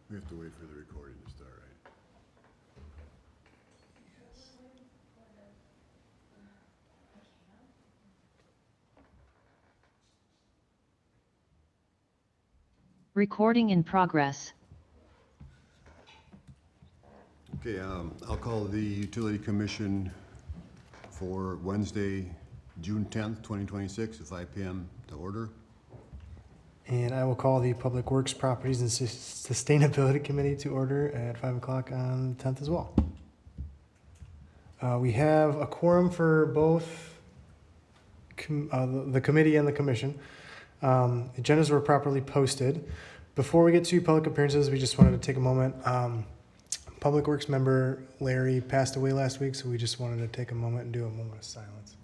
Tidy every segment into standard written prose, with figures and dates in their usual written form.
We have to wait for the recording to start, right? Recording in progress. Okay, I'll call the Utility Commission for Wednesday, June 10th, 2026 at 5 p.m. to order. And I will call the Public Works Properties and Sustainability Committee to order at 5 o'clock on the 10th as well. We have a quorum for both the committee and the commission. Agendas were properly posted. Before we get to public appearances, we just wanted to take a moment. Public Works member Larry passed away last week, so we just wanted to take a moment and do a moment of silence.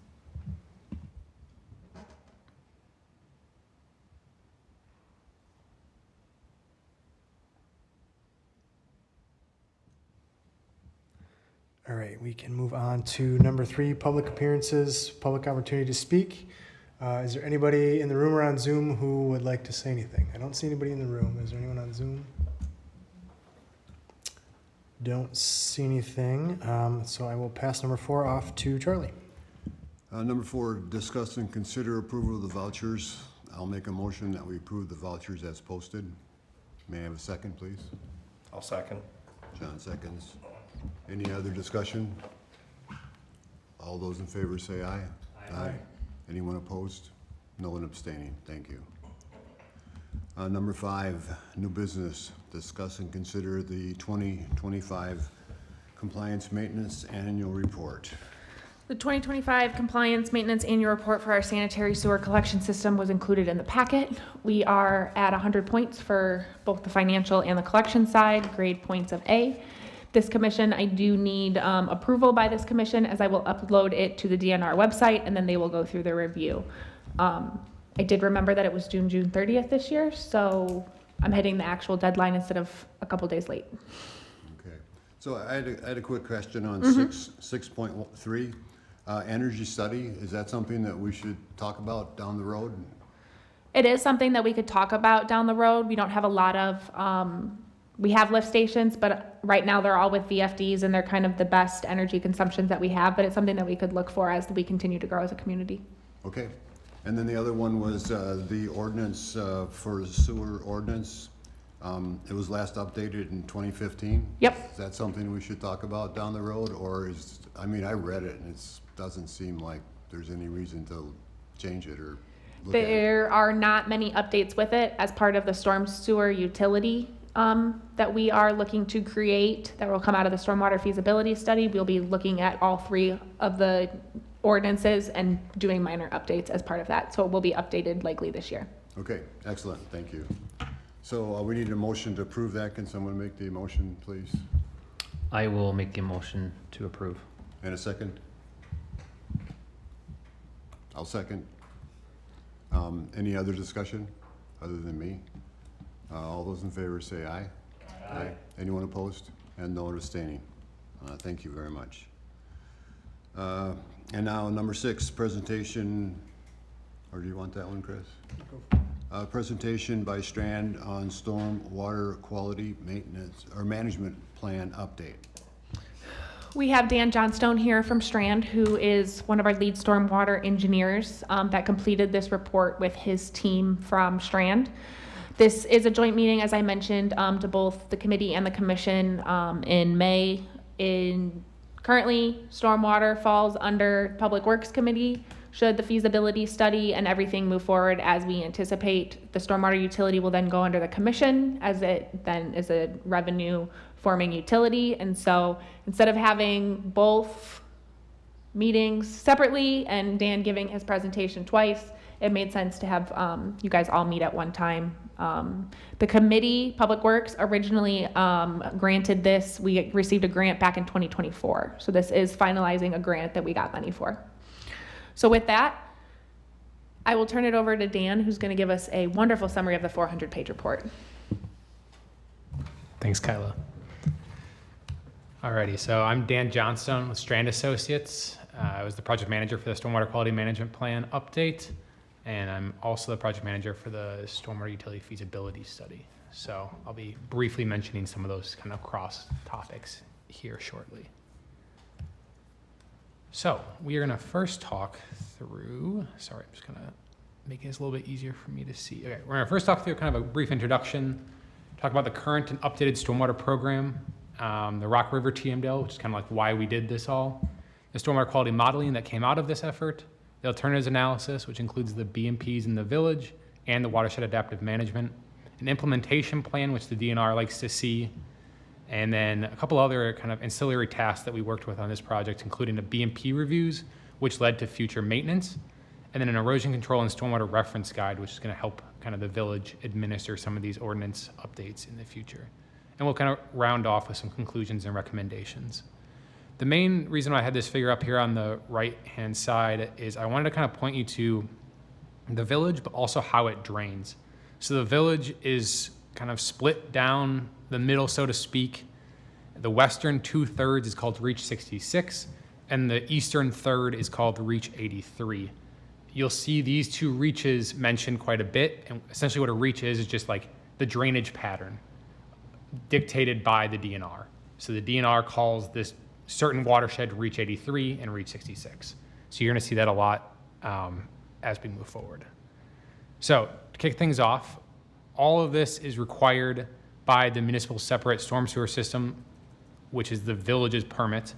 All right, we can move on to number 3, public appearances, public opportunity to speak. Is there anybody in the room or on Zoom who would like to say anything? I don't see anybody in the room. Is there anyone on Zoom? Don't see anything, so I will pass number 4 off to Charlie. Number 4, discuss and consider approval of the vouchers. I'll make a motion that we approve the vouchers as posted. May I have a second, please? I'll second. John seconds. Any other discussion? All those in favor say aye. Aye. Anyone opposed? No one abstaining. Thank you. Number 5, new business. Discuss and consider the 2025 Compliance Maintenance Annual Report. The 2025 Compliance Maintenance Annual Report for our sanitary sewer collection system was included in the packet. We are at 100 points for both the financial and the collection side, grade points of A. This commission, I do need approval by this commission, as I will upload it to the DNR website, and then they will go through the review. I did remember that it was June 30th this year, so I'm hitting the actual deadline instead of a couple days late. Okay. So I had a quick question on 6.3. Energy study, is that something that we should talk about down the road? It is something that we could talk about down the road. We don't have a lot of, we have lift stations, but right now they're all with VFDs and they're kind of the best energy consumptions that we have, but it's something that we could look for as we continue to grow as a community. Okay. And then the other one was the ordinance for the sewer ordinance. It was last updated in 2015. Yep. Is that something we should talk about down the road, or is, I mean, I read it and it doesn't seem like there's any reason to change it or look at it. There are not many updates with it as part of the storm sewer utility that we are looking to create that will come out of the stormwater feasibility study. We'll be looking at all 3 of the ordinances and doing minor updates as part of that. So it will be updated likely this year. Okay, excellent, thank you. So we need a motion to approve that. Can someone make the motion, please? I will make the motion to approve. And a second? I'll second. Any other discussion other than me? All those in favor say aye. Aye. Anyone opposed? And no one abstaining. Thank you very much. And now number 6, presentation, or do you want that one, Chris? Go. Presentation by Strand on storm water quality maintenance or management plan update. We have Dan Johnstone here from Strand, who is one of our lead stormwater engineers that completed this report with his team from Strand. This is a joint meeting, as I mentioned, to both the committee and the commission in May. Currently, stormwater falls under Public Works Committee. Should the feasibility study and everything move forward as we anticipate, the stormwater utility will then go under the commission, as it then is a revenue forming utility. And so instead of having both meetings separately and Dan giving his presentation twice, it made sense to have you guys all meet at one time. The committee, Public Works, originally granted this. We received a grant back in 2024. So this is finalizing a grant that we got money for. So with that, I will turn it over to Dan, who's going to give us a wonderful summary of the 400-page report. Thanks, Kyla. Alrighty, so I'm Dan Johnstone with Strand Associates. I was the project manager for the Stormwater Quality Management Plan update, and I'm also the project manager for the Stormwater Utility Feasibility Study. So I'll be briefly mentioning some of those kind of cross topics here shortly. So we are going to first talk through, sorry, I'm just going to make this a little bit easier for me to see. Okay, we're going to first talk through kind of a brief introduction, talk about the current and updated stormwater program, the Rock River TMDL, which is kind of like why we did this all, the stormwater quality modeling that came out of this effort, the alternatives analysis, which includes the BMPs in the village and the watershed adaptive management, an implementation plan, which the DNR likes to see, and then a couple other kind of ancillary tasks that we worked with on this project, including the BMP reviews, which led to future maintenance, and then an erosion control and stormwater reference guide, which is going to help kind of the village administer some of these ordinance updates in the future. And we'll kind of round off with some conclusions and recommendations. The main reason why I had this figure up here on the right-hand side is I wanted to kind of point you to the village, but also how it drains. So the village is kind of split down the middle, so to speak. The western 2/3 is called Reach 66, and the eastern third is called Reach 83. You'll see these two reaches mentioned quite a bit, and essentially what a reach is just like the drainage pattern dictated by the DNR. So the DNR calls this certain watershed Reach 83 and Reach 66. So you're going to see that a lot as we move forward. So to kick things off, all of this is required by the municipal separate storm sewer system, which is the village's permit.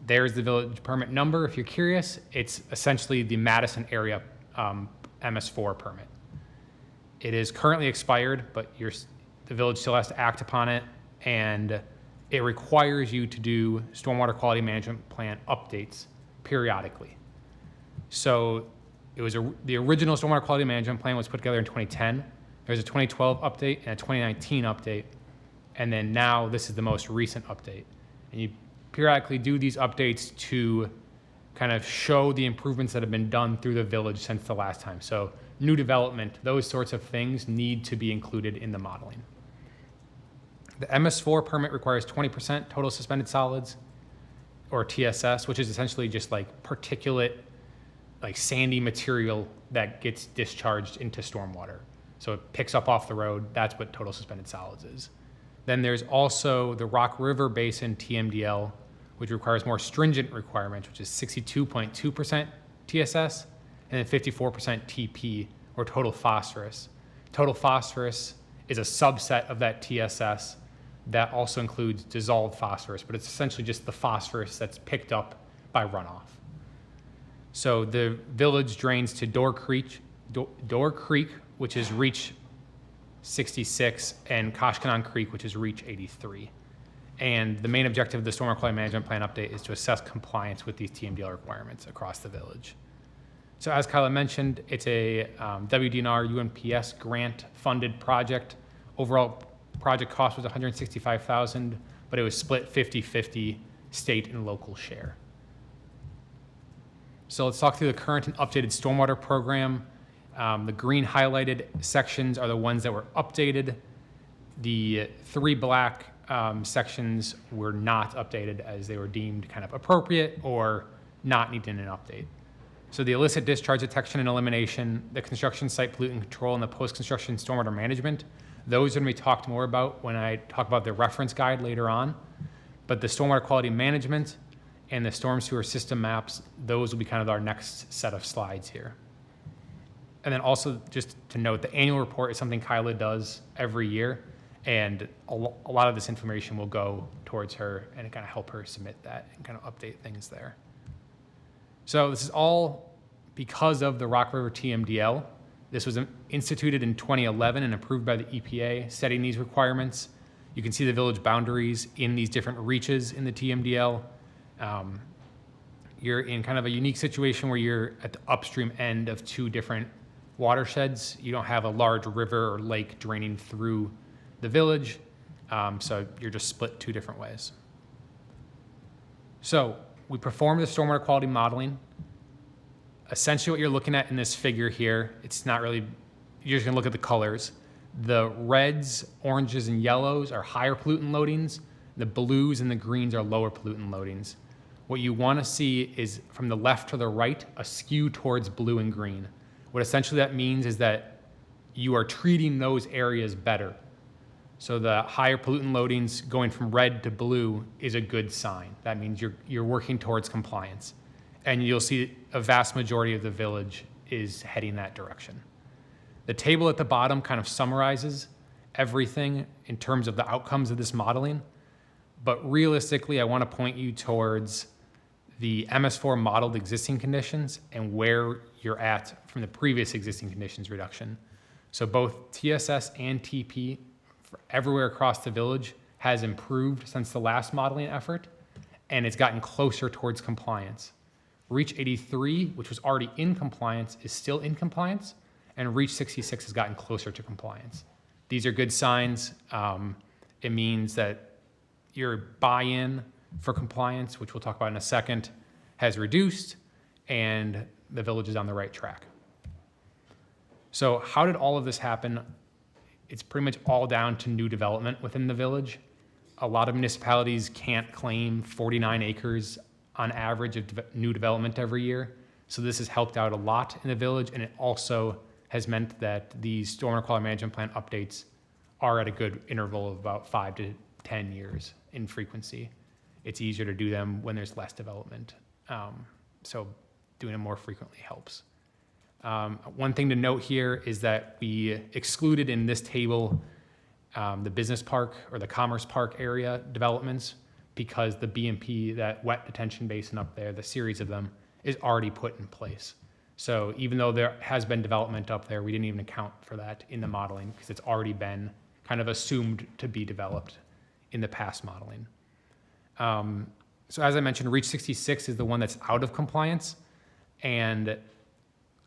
There's the village permit number. If you're curious, it's essentially the Madison area MS4 permit. It is currently expired, but the village still has to act upon it, and it requires you to do stormwater quality management plan updates periodically. So it was the original stormwater quality management plan was put together in 2010. There's a 2012 update and a 2019 update, and then now this is the most recent update. And you periodically do these updates to kind of show the improvements that have been done through the village since the last time. So new development, those sorts of things need to be included in the modeling. The MS4 permit requires 20% total suspended solids, or TSS, which is essentially just like particulate, like sandy material that gets discharged into stormwater. So it picks up off the road. That's what total suspended solids is. Then there's also the Rock River Basin TMDL, which requires more stringent requirements, which is 62.2% TSS and then 54% TP, or total phosphorus. Total phosphorus is a subset of that TSS that also includes dissolved phosphorus, but it's essentially just the phosphorus that's picked up by runoff. So the village drains to Door Creek, which is Reach 66, and Koshkanon Creek, which is Reach 83. And the main objective of the stormwater quality management plan update is to assess compliance with these TMDL requirements across the village. So as Kyla mentioned, it's a WDNR UNPS grant funded project. Overall project cost was $165,000, but it was split 50-50 state and local share. So let's talk through the current and updated stormwater program. The green highlighted sections are the ones that were updated. The three black sections were not updated as they were deemed kind of appropriate or not needing an update. So the illicit discharge detection and elimination, the construction site pollutant control, and the post-construction stormwater management, those are going to be talked more about when I talk about the reference guide later on. But the stormwater quality management and the storm sewer system maps, those will be kind of our next set of slides here. And then also just to note, the annual report is something Kyla does every year, and a lot of this information will go towards her and kind of help her submit that and kind of update things there. So this is all because of the Rock River TMDL. This was instituted in 2011 and approved by the EPA, setting these requirements. You can see the village boundaries in these different reaches in the TMDL. You're in kind of a unique situation where you're at the upstream end of two different watersheds. You don't have a large river or lake draining through the village, so you're just split two different ways. So we performed the stormwater quality modeling. Essentially what you're looking at in this figure here, it's not really, you're just gonna look at the colors. The reds, oranges, and yellows are higher pollutant loadings. The blues and the greens are lower pollutant loadings. What you wanna see is from the left to the right, a skew towards blue and green. What essentially that means is that you are treating those areas better So the higher pollutant loadings going from red to blue is a good sign. That means you're working towards compliance. And you'll see a vast majority of the village is heading that direction. The table at the bottom kind of summarizes everything in terms of the outcomes of this modeling. But realistically, I want to point you towards the MS4 modeled existing conditions and where you're at from the previous existing conditions reduction. So both TSS and TP for everywhere across the village has improved since the last modeling effort, and it's gotten closer towards compliance. Reach 83, which was already in compliance, is still in compliance, and Reach 66 has gotten closer to compliance. These are good signs. It means that your buy-in for compliance, which we'll talk about in a second, has reduced, and the village is on the right track. So how did all of this happen? It's pretty much all down to new development within the village. A lot of municipalities can't claim 49 acres on average of new development every year. So this has helped out a lot in the village, and it also has meant that these stormwater quality management plan updates are at a good interval of about 5 to 10 years in frequency. It's easier to do them when there's less development. So doing them more frequently helps. One thing to note here is that we excluded in this table the business park or the commerce park area developments because the BMP, that wet detention basin up there, the series of them, is already put in place. So even though there has been development up there, we didn't even account for that in the modeling because it's already been kind of assumed to be developed in the past modeling. So as I mentioned, Reach 66 is the one that's out of compliance, and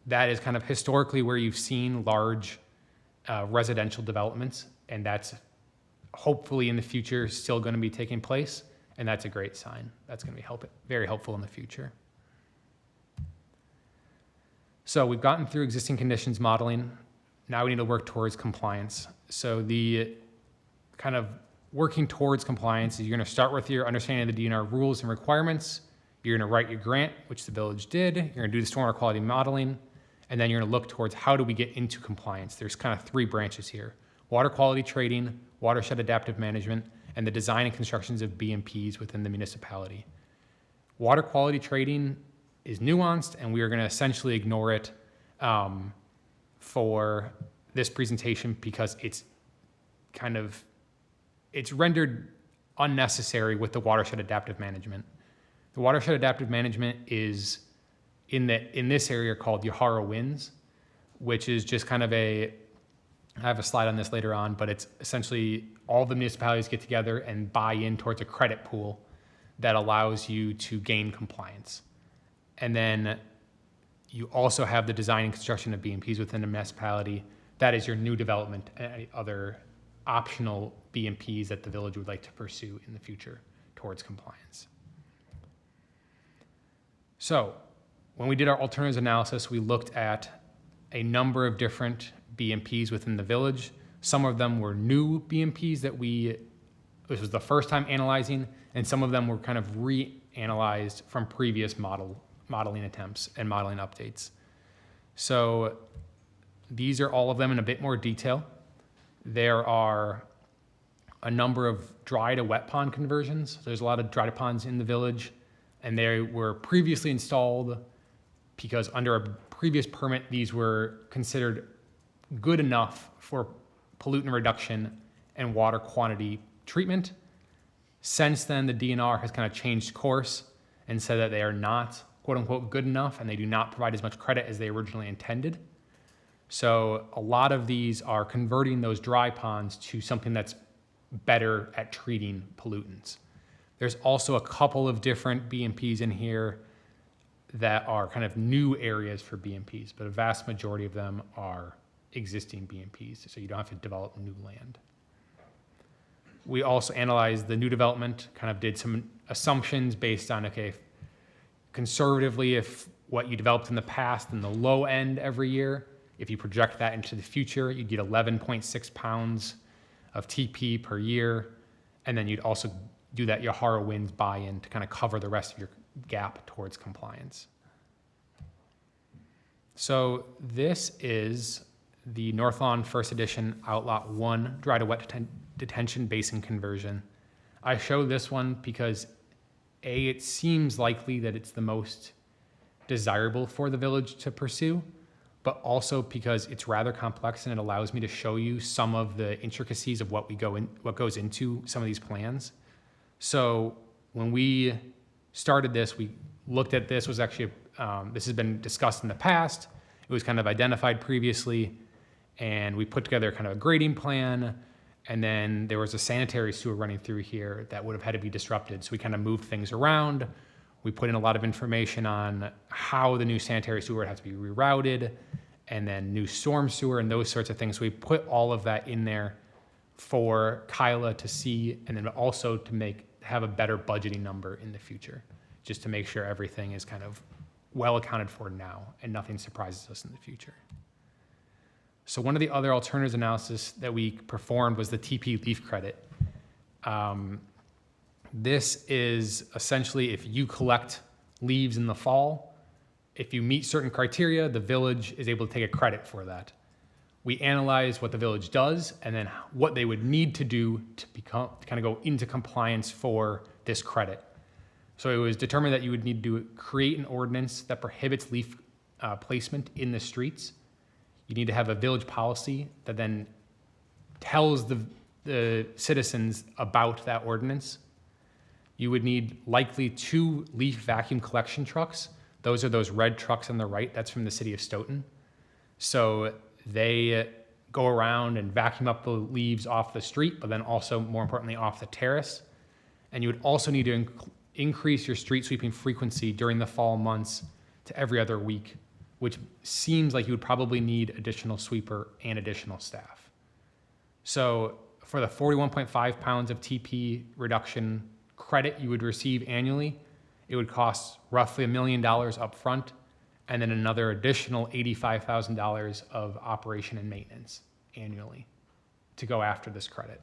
that is kind of historically where you've seen large residential developments, and that's hopefully in the future still going to be taking place, and that's a great sign. That's going to be very helpful in the future. So we've gotten through existing conditions modeling. Now we need to work towards compliance. So the kind of working towards compliance is you're going to start with your understanding of the DNR rules and requirements. You're going to write your grant, which the village did. You're going to do the stormwater quality modeling, and then you're going to look towards how do we get into compliance. There's kind of 3 branches here: water quality trading, watershed adaptive management, and the design and constructions of BMPs within the municipality. Water quality trading is nuanced, and we are going to essentially ignore it for this presentation because it's rendered unnecessary with the watershed adaptive management. The watershed adaptive management is in this area called Yahara Winds, which is just kind of I have a slide on this later on, but it's essentially all the municipalities get together and buy in towards a credit pool that allows you to gain compliance. And then you also have the design and construction of BMPs within a municipality. That is your new development and any other optional BMPs that the village would like to pursue in the future towards compliance. So when we did our alternatives analysis, we looked at a number of different BMPs within the village. Some of them were new BMPs that this was the first time analyzing, and some of them were kind of reanalyzed from previous modeling attempts and modeling updates. So these are all of them in a bit more detail. There are a number of dry to wet pond conversions. There's a lot of dry to ponds in the village, and they were previously installed because under a previous permit, these were considered good enough for pollutant reduction and water quantity treatment. Since then, the DNR has kind of changed course and said that they are not, quote unquote, good enough, and they do not provide as much credit as they originally intended. So a lot of these are converting those dry ponds to something that's better at treating pollutants. There's also a couple of different BMPs in here that are kind of new areas for BMPs, but a vast majority of them are existing BMPs, so you don't have to develop new land. We also analyzed the new development, kind of did some assumptions based on, okay, conservatively, if what you developed in the past in the low end every year, if you project that into the future, you'd get 11.6 pounds of TP per year, and then you'd also do that Yahara Winds buy-in to kind of cover the rest of your gap towards compliance. So this is the North Lawn First Edition Outlot 1 dry to wet detention basin conversion. I show this one because A, it seems likely that it's the most desirable for the village to pursue, but also because it's rather complex and it allows me to show you some of the intricacies of what goes into some of these plans. So when we started this, we looked at this, was actually, this has been discussed in the past. It was kind of identified previously, and we put together kind of a grading plan, and then there was a sanitary sewer running through here that would have had to be disrupted. So we kind of moved things around. We put in a lot of information on how the new sanitary sewer would have to be rerouted, and then new storm sewer and those sorts of things. So we put all of that in there for Kyla to see, and then also to have a better budgeting number in the future, just to make sure everything is kind of well accounted for now and nothing surprises us in the future. So one of the other alternatives analysis that we performed was the TP leaf credit. This is essentially if you collect leaves in the fall, if you meet certain criteria, the village is able to take a credit for that. We analyze what the village does and then what they would need to do to kind of go into compliance for this credit. So it was determined that you would need to create an ordinance that prohibits leaf placement in the streets. You need to have a village policy that then tells the citizens about that ordinance. You would need likely 2 leaf vacuum collection trucks. Those are those red trucks on the right. That's from the city of Stoughton. So they go around and vacuum up the leaves off the street, but then also, more importantly, off the terrace. And you would also need to increase your street sweeping frequency during the fall months to every other week, which seems like you would probably need additional sweeper and additional staff. So for the 41.5 pounds of TP reduction credit you would receive annually, it would cost roughly $1 million up front, and then another additional $85,000 of operation and maintenance annually to go after this credit.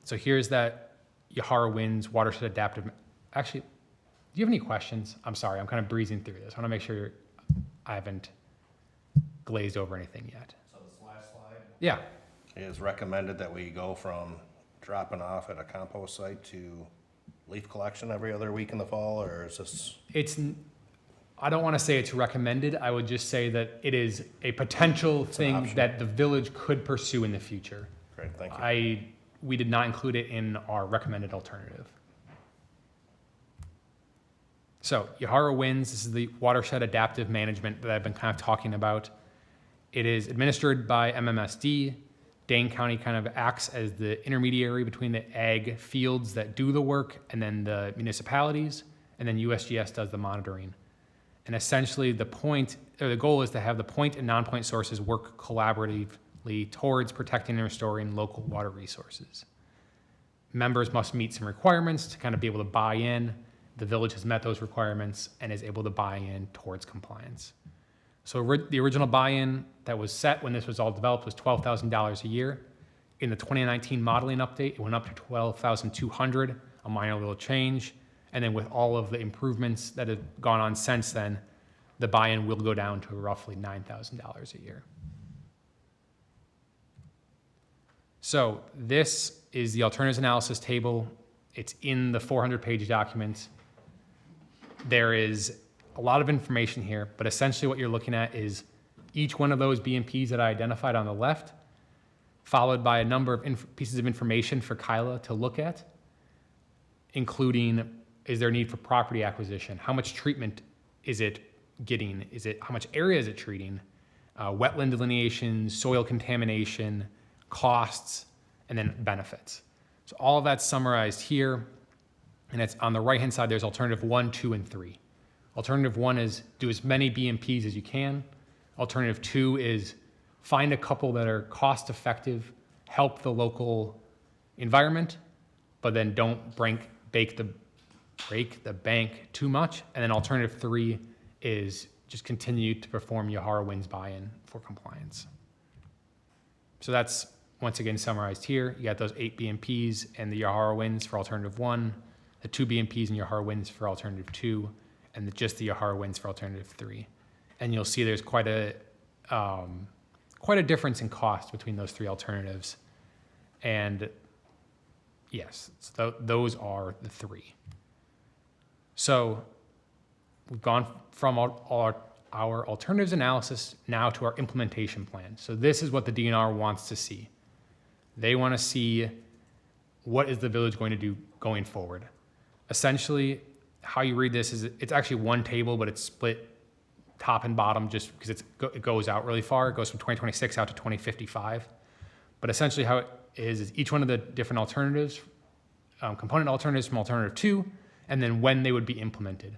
So here's that Yahara Winds watershed adaptive. Actually, do you have any questions? I'm sorry, I'm kind of breezing through this. I want to make sure I haven't glazed over anything yet. So this last slide Yeah. is recommended that we go from dropping off at a compost site to leaf collection every other week in the fall, or is this? I don't want to say it's recommended. I would just say that it is a potential thing option. that the village could pursue in the future. Great, thank you. We did not include it in our recommended alternative. So Yahara Winds, this is the watershed adaptive management that I've been kind of talking about. It is administered by MMSD. Dane County kind of acts as the intermediary between the ag fields that do the work and then the municipalities, and then USGS does the monitoring. And essentially the goal is to have the point and non-point sources work collaboratively towards protecting and restoring local water resources. Members must meet some requirements to kind of be able to buy in. The village has met those requirements and is able to buy in towards compliance. So the original buy-in that was set when this was all developed was $12,000 a year. In the 2019 modeling update, it went up to $12,200, a minor little change. And then with all of the improvements that have gone on since then, the buy-in will go down to roughly $9,000 a year. So this is the alternatives analysis table. It's in the 400-page document. There is a lot of information here, but essentially what you're looking at is each one of those BMPs that I identified on the left, followed by a number of pieces of information for Kyla to look at, including, is there a need for property acquisition? How much treatment is it getting? How much area is it treating? Wetland delineation, soil contamination, costs, and then benefits. So all of that's summarized here, and it's on the right-hand side, there's alternative 1, 2, and 3. Alternative 1 is do as many BMPs as you can. Alternative 2 is find a couple that are cost-effective, help the local environment, but then don't break the bank too much. And then alternative 3 is just continue to perform Yahara Winds buy-in for compliance. So that's once again summarized here. You got those 8 BMPs and the Yahara Winds for alternative 1, the 2 BMPs and Yahara Winds for alternative 2, and just the Yahara Winds for alternative 3. And you'll see there's quite a quite a difference in cost between those three alternatives. And yes, so those are the three. So we've gone from our alternatives analysis now to our implementation plan. So this is what the DNR wants to see. They want to see what is the village going to do going forward. Essentially, how you read this is it's actually one table, but it's split top and bottom just because it goes out really far. It goes from 2026 out to 2055. But essentially how it is each one of the different alternatives, component alternatives from alternative 2, and then when they would be implemented.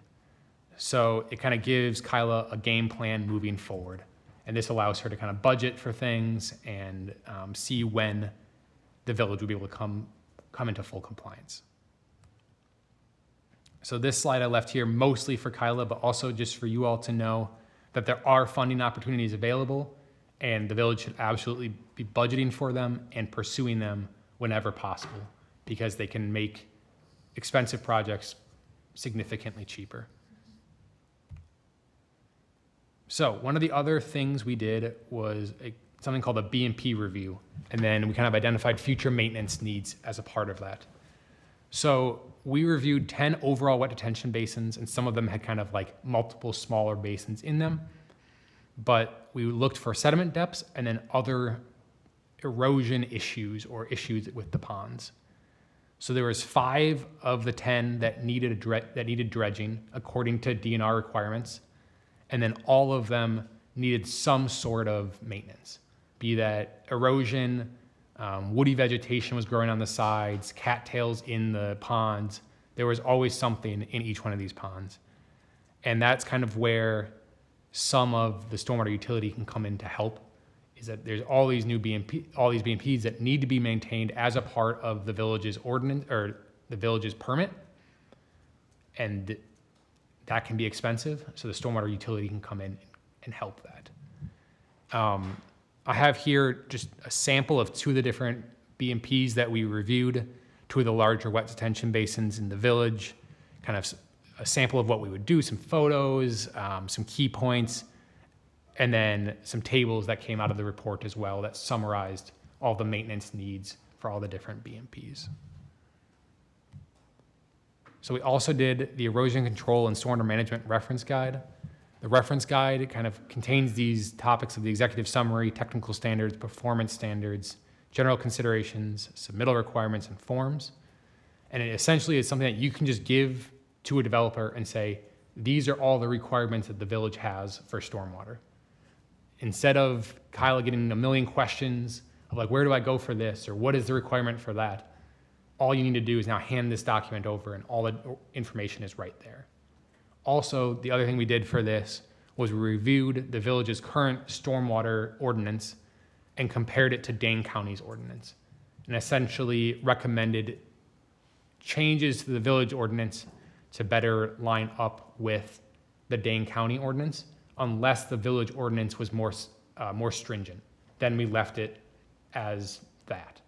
So it kind of gives Kyla a game plan moving forward. And this allows her to kind of budget for things and see when the village would be able to come into full compliance. So this slide I left here mostly for Kyla, but also just for you all to know that there are funding opportunities available and the village should absolutely be budgeting for them and pursuing them whenever possible because they can make expensive projects significantly cheaper. So one of the other things we did was something called a B&P review, and then we kind of identified future maintenance needs as a part of that. So we reviewed 10 overall wet detention basins, and some of them had kind of like multiple smaller basins in them. But we looked for sediment depths and then other erosion issues or issues with the ponds. So there was 5 of the 10 that needed dredging according to DNR requirements, and then all of them needed some sort of maintenance, be that erosion, woody vegetation was growing on the sides, cattails in the ponds. There was always something in each one of these ponds. And that's kind of where some of the stormwater utility can come in to help, is that there's all these BMPs that need to be maintained as a part of the village's ordinance or the village's permit. And that can be expensive. So the stormwater utility can come in and help that. I have here just a sample of 2 of the different BMPs that we reviewed, 2 of the larger wet detention basins in the village, kind of a sample of what we would do, some photos, some key points, and then some tables that came out of the report as well that summarized all the maintenance needs for all the different BMPs. So we also did the erosion control and stormwater management reference guide. The reference guide kind of contains these topics of the executive summary, technical standards, performance standards, general considerations, submittal requirements, and forms. And it essentially is something that you can just give to a developer and say, these are all the requirements that the village has for stormwater. Instead of Kyla getting a million questions of like, where do I go for this? Or what is the requirement for that? All you need to do is now hand this document over and all the information is right there. Also, the other thing we did for this was we reviewed the village's current stormwater ordinance and compared it to Dane County's ordinance, and essentially recommended changes to the village ordinance to better line up with the Dane County ordinance, unless the village ordinance was more stringent. Then we left it as that.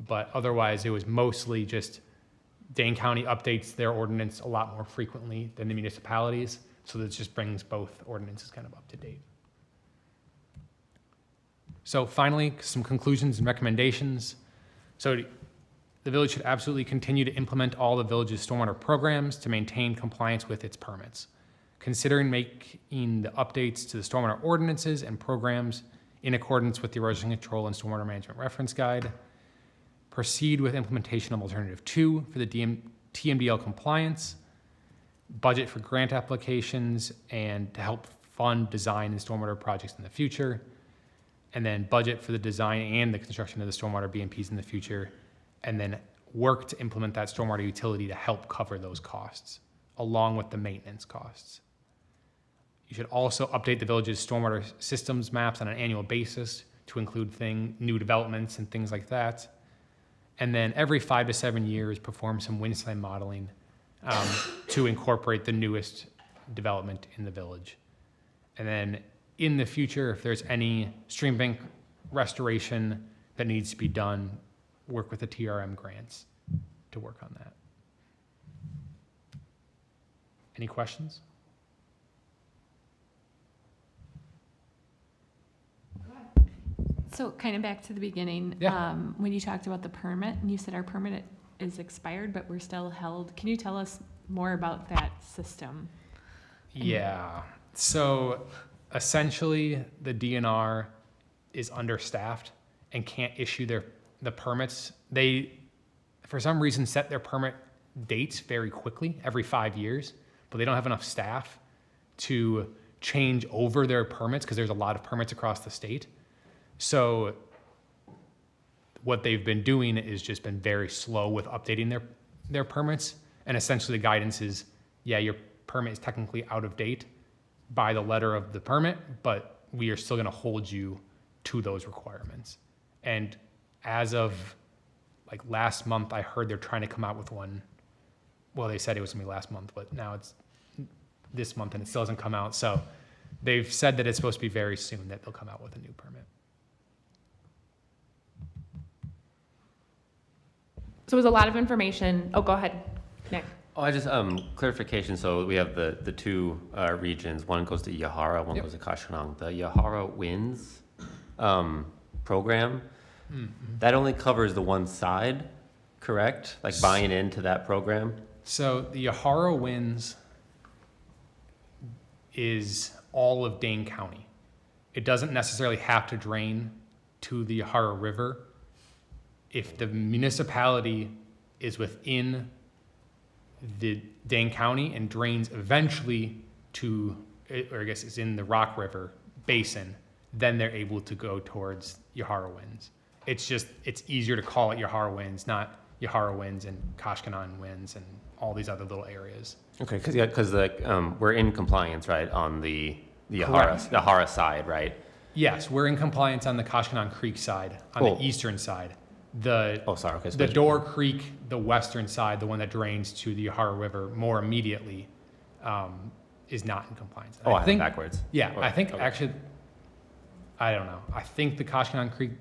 But otherwise, it was mostly just Dane County updates their ordinance a lot more frequently than the municipalities, so this just brings both ordinances kind of up to date. So finally, some conclusions and recommendations. So the village should absolutely continue to implement all the village's stormwater programs to maintain compliance with its permits. Considering making the updates to the stormwater ordinances and programs in accordance with the erosion control and stormwater management reference guide. Proceed with implementation of alternative 2 for the TMDL compliance, budget for grant applications, and to help fund design and stormwater projects in the future, and then budget for the design and the construction of the stormwater BMPs in the future, and then work to implement that stormwater utility to help cover those costs, along with the maintenance costs. You should also update the village's stormwater systems maps on an annual basis to include new developments and things like that. And then every 5 to 7 years, perform some wind modeling to incorporate the newest development in the village. And then in the future, if there's any stream bank restoration that needs to be done, work with the TRM grants to work on that. Any questions? So kind of back to the beginning, Yeah. when you talked about the permit, and you said our permit is expired, but we're still held. Can you tell us more about that system? Yeah. So essentially, the DNR is understaffed and can't issue the permits. They, for some reason, set their permit dates very quickly, every 5 years, but they don't have enough staff to change over their permits because there's a lot of permits across the state. So what they've been doing is just been very slow with updating their permits. And essentially the guidance is, yeah, your permit is technically out of date by the letter of the permit, but we are still gonna hold you to those requirements. And as of like last month, I heard they're trying to come out with one. Well, they said it was gonna be last month, but now it's this month and it still hasn't come out. So they've said that it's supposed to be very soon that they'll come out with a new permit. So it was a lot of information. Oh, go ahead, Nick. Oh, I just, clarification, so we have the two regions, one goes to Yahara, one Yep. goes to Kashanong. The Yahara Winds program, that only covers the one side, correct? Like buying into that program? So the Yahara Winds is all of Dane County. It doesn't necessarily have to drain to the Yahara River. If the municipality is within the Dane County and drains eventually to, or I guess it's in the Rock River Basin, then they're able to go towards Yahara Winds. It's just, it's easier to call it Yahara Winds, not Yahara Winds and Kashkanan Winds and all these other little areas. Okay, because we're in compliance, right, on the Correct. Yahara side, right? Yes, we're in compliance on the Kashkanan Creek side, on Cool. the eastern side. The Oh, sorry, okay. the Door Creek, the western side, the one that drains to the Yahara River more immediately, is not in compliance. Oh, I have it think backwards. Yeah, Or- I think okay. actually, I don't know. I think the Kashkanan Creek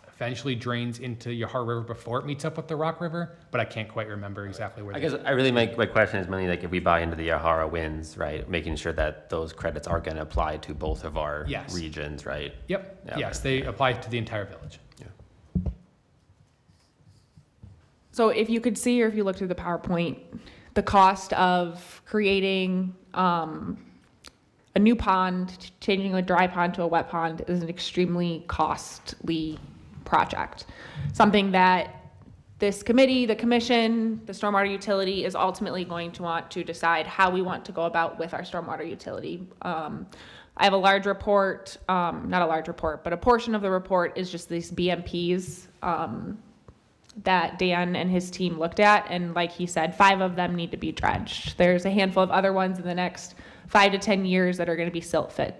eventually drains into Yahara River before it meets up with the Rock River, but I can't quite remember exactly where. I guess I really my question is mainly like if we buy into the Yahara Winds, right, making sure that those credits are going to apply to both of our Yes. regions, right? Yep. Yeah, Yes, okay. they apply to the entire village. So if you could see, or if you look through the PowerPoint, the cost of creating a new pond, changing a dry pond to a wet pond is an extremely costly project. Something that this committee, the commission, the stormwater utility is ultimately going to want to decide how we want to go about with our stormwater utility. I have a large report, not a large report, but a portion of the report is just these BMPs that Dan and his team looked at. And like he said, 5 of them need to be dredged. There's a handful of other ones in the next 5 to 10 years that are going to be silted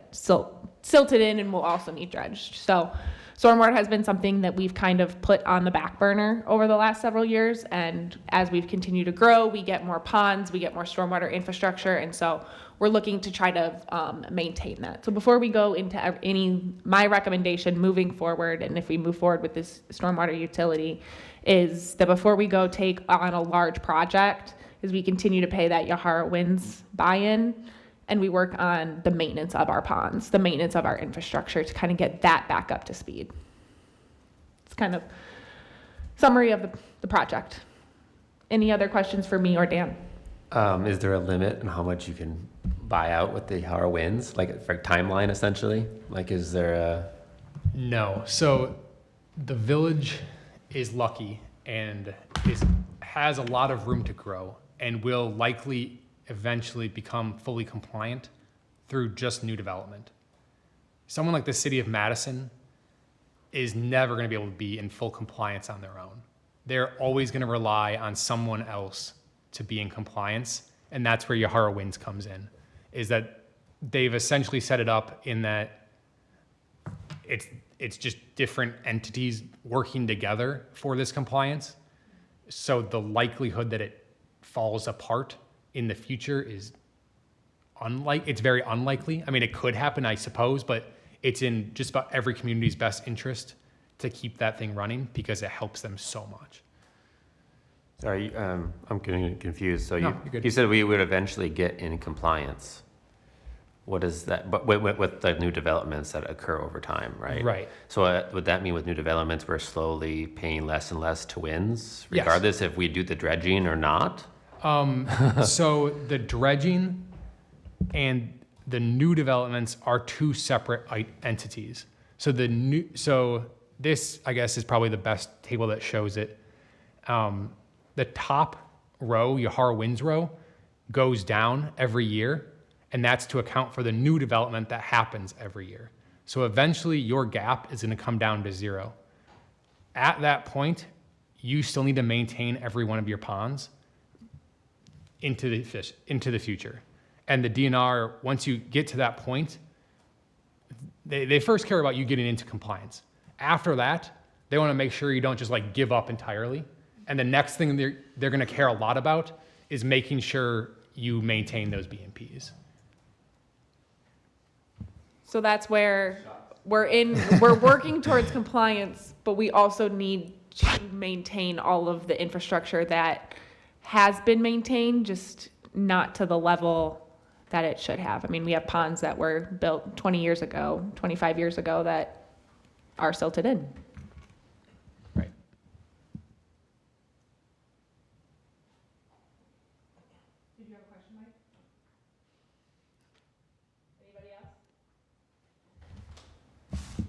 in and will also need dredged. So stormwater has been something that we've kind of put on the back burner over the last several years. And as we've continued to grow, we get more ponds, we get more stormwater infrastructure. And so we're looking to try to maintain that. So before we go into my recommendation moving forward, and if we move forward with this stormwater utility, is that before we go take on a large project, is we continue to pay that Yahara Winds buy-in, and we work on the maintenance of our ponds, the maintenance of our infrastructure to kind of get that back up to speed. It's kind of summary of the project. Any other questions for me or Dan? Is there a limit on how much you can buy out with the Yahara Winds, like for timeline essentially? Like, is there a? No. So the village is lucky and has a lot of room to grow and will likely eventually become fully compliant through just new development. Someone like the city of Madison is never going to be able to be in full compliance on their own. They're always going to rely on someone else to be in compliance, and that's where Yahara Winds comes in, is that they've essentially set it up in that it's just different entities working together for this compliance. So the likelihood that it falls apart in the future is it's very unlikely. I mean, it could happen, I suppose, but it's in just about every community's best interest to keep that thing running because it helps them so much. Sorry, I'm getting confused. So No, you're good. you said we would eventually get in compliance. What is that? But with the new developments that occur over time, right? Right. So would that mean with new developments, we're slowly paying less and less to WINS, Yes. regardless if we do the dredging or not? So the dredging and the new developments are two separate entities. So this, I guess, is probably the best table that shows it. The top row, Yahara Winds row, goes down every year, and that's to account for the new development that happens every year. So eventually your gap is gonna come down to 0. At that point, you still need to maintain every one of your ponds into the future. And the DNR, once you get to that point, they first care about you getting into compliance. After that, they wanna make sure you don't just like give up entirely. And the next thing they're gonna care a lot about is making sure you maintain those BMPs. So that's where we're working towards compliance, but we also need to maintain all of the infrastructure that has been maintained, just not to the level that it should have. I mean, we have ponds that were built 20 years ago, 25 years ago that are silted in. Right. Did you have a question, Mike? Anybody else?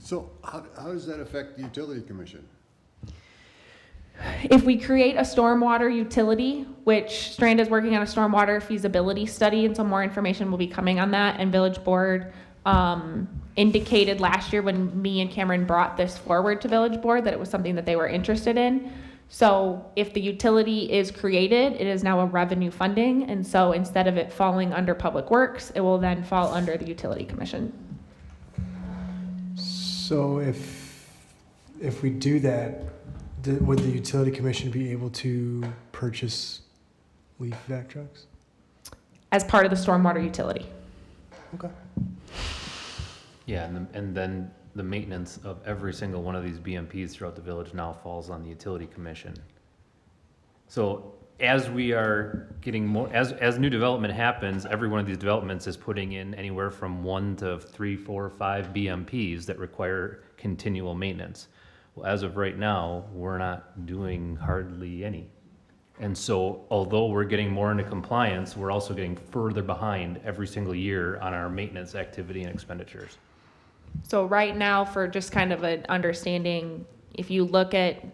So how does that affect the utility commission? If we create a stormwater utility, which Strand is working on a stormwater feasibility study, and some more information will be coming on that, and Village Board indicated last year when me and Cameron brought this forward to Village Board that it was something that they were interested in. So if the utility is created, it is now a revenue funding, and so instead of it falling under Public Works, it will then fall under the Utility Commission. So if we do that, would the utility commission be able to purchase leaf vac trucks? As part of the stormwater utility. Okay. Yeah, and then the maintenance of every single one of these BMPs throughout the village now falls on the utility commission. So as we are getting more, as new development happens, every one of these developments is putting in anywhere from 1 to 3, 4, 5 BMPs that require continual maintenance. Well, as of right now, we're not doing hardly any. And so although we're getting more into compliance, we're also getting further behind every single year on our maintenance activity and expenditures. So right now, for just kind of an understanding, if you look at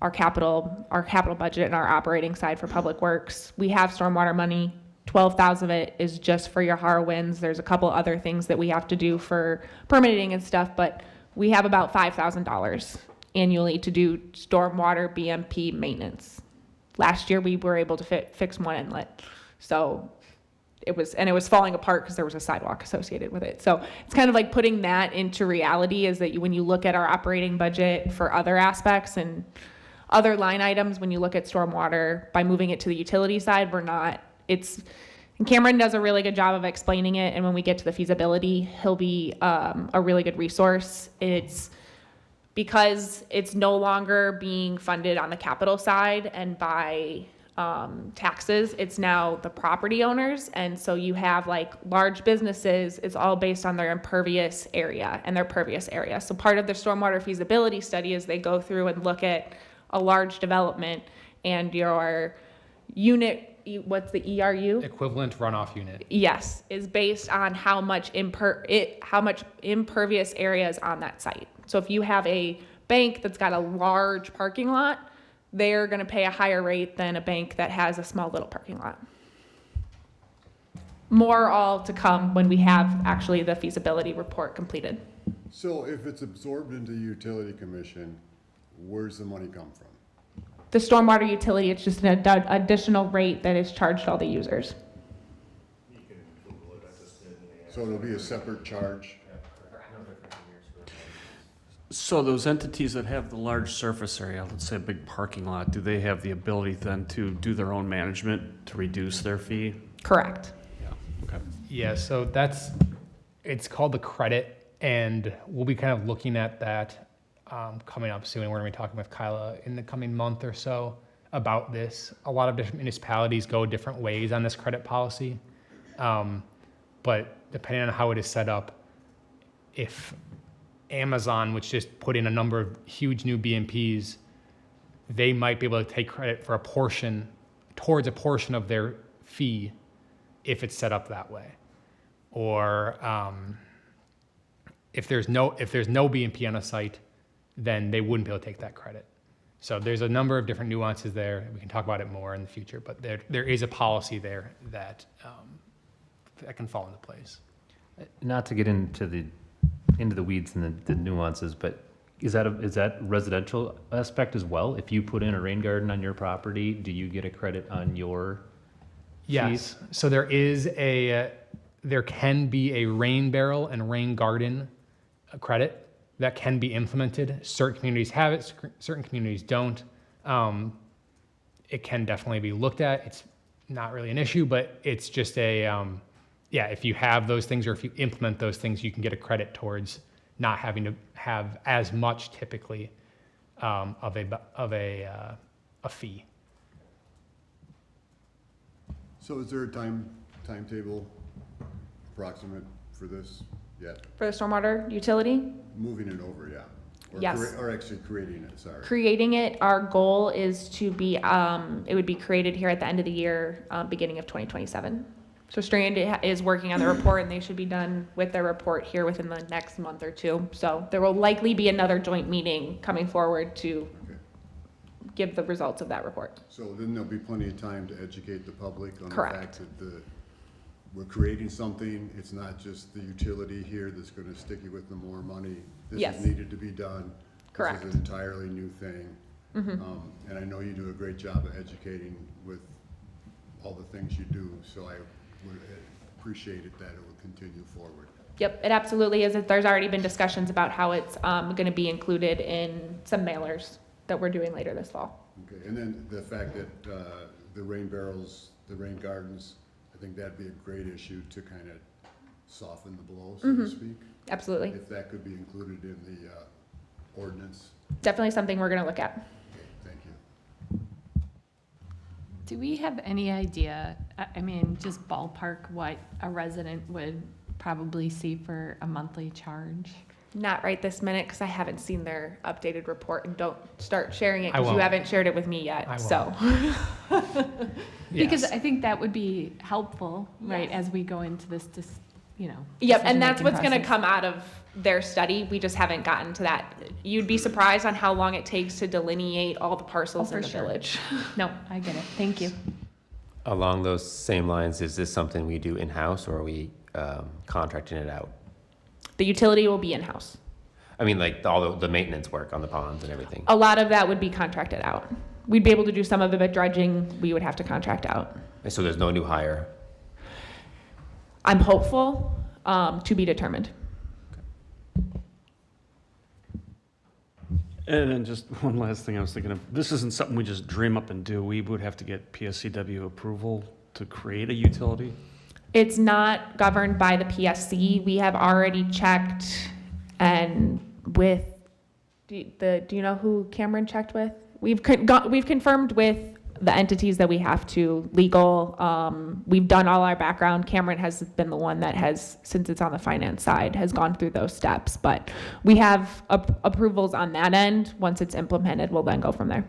our capital budget and our operating side for Public Works, we have stormwater money. 12,000 of it is just for your Yahara Winds. There's a couple other things that we have to do for permitting and stuff, but we have about $5,000 annually to do stormwater BMP maintenance. Last year, we were able to fix one inlet. So it was falling apart because there was a sidewalk associated with it. So it's kind of like putting that into reality, is that when you look at our operating budget for other aspects and other line items, when you look at stormwater, by moving it to the utility side, and Cameron does a really good job of explaining it. And when we get to the feasibility, he'll be a really good resource. It's because it's no longer being funded on the capital side and by taxes, it's now the property owners. And so you have like large businesses, it's all based on their impervious area and their pervious area. So part of the stormwater feasibility study is they go through and look at a large development and your unit, what's the ERU? Equivalent runoff unit. Yes, is based on how much impervious area is on that site. So if you have a bank that's got a large parking lot, they're going to pay a higher rate than a bank that has a small little parking lot. More all to come when we have actually the feasibility report completed. So if it's absorbed into the utility commission, where's the money come from? The stormwater utility, it's just an additional rate that is charged all the users. So it'll be a separate charge? So those entities that have the large surface area, let's say a big parking lot, do they have the ability then to do their own management to reduce their fee? Correct. Yeah, okay. Yeah, so it's called the credit, and we'll be kind of looking at that coming up soon. We're going to be talking with Kyla in the coming month or so about this. A lot of different municipalities go different ways on this credit policy, but depending on how it is set up, if Amazon, which just put in a number of huge new BMPs, they might be able to take credit for towards a portion of their fee if it's set up that way. Or if there's no BMP on a site, then they wouldn't be able to take that credit. So there's a number of different nuances there. We can talk about it more in the future, but there is a policy there that that can fall into place. Not to get into the weeds and the nuances, but is that residential aspect as well? If you put in a rain garden on your property, do you get a credit on your Yes. So there can be a rain barrel and rain garden credit that can be implemented. Certain communities have it, certain communities don't. It can definitely be looked at. It's not really an issue, but it's just if you have those things or if you implement those things, you can get a credit towards not having to have as much typically of a fee. So is there a timetable approximate for this yet? For the stormwater utility, Moving it over, yeah. Or Yes. Or actually creating it, sorry. creating it, our goal is to be, it would be created here at the end of the year, beginning of 2027. So Strand is working on the report, and they should be done with their report here within the next month or two. So there will likely be another joint meeting coming forward to Okay. give the results of that report. So then there'll be plenty of time to educate the public on the Correct. fact that we're creating something. It's not just the utility here that's gonna stick you with the more money. This Yes. is needed to be done. Correct. This is an entirely new thing. And I know you do a great job of educating with all the things you do, so I would appreciate it that it will continue forward. Yep, it absolutely is. There's already been discussions about how it's going to be included in some mailers that we're doing later this fall. Okay, and then the fact that the rain barrels, the rain gardens, I think that'd be a great issue to kind of soften the blow, so to speak. Absolutely. If that could be included in the ordinance. Definitely something we're going to look at. Okay, thank you. Do we have any idea, I mean, just ballpark what a resident would probably see for a monthly charge? Not right this minute because I haven't seen their updated report, and don't start sharing it I because you won't. haven't shared it with me yet. I won't. So Because Yes. I think that would be helpful, right, Yes. as we go into this, yep, and that's decision-making what's going to process. come out of their study. We just haven't gotten to that. You'd be surprised on how long it takes to delineate all the parcels Oh, in for the sure. village. No, I get it. Thank you. Along those same lines, is this something we do in-house or are we contracting it out? The utility will be in-house. I mean, like all the maintenance work on the ponds and everything. A lot of that would be contracted out. We'd be able to do some of it, but dredging, we would have to contract out. And so there's no new hire. I'm hopeful, to be determined. And then just one last thing I was thinking of, this isn't something we just dream up and do. We would have to get PSCW approval to create a utility. It's not governed by the PSC. We have already checked and with do you know who Cameron checked with? We've confirmed with the entities that we have to legal. We've done all our background. Cameron has been the one that has, since it's on the finance side, has gone through those steps. But we have approvals on that end. Once it's implemented, we'll then go from there.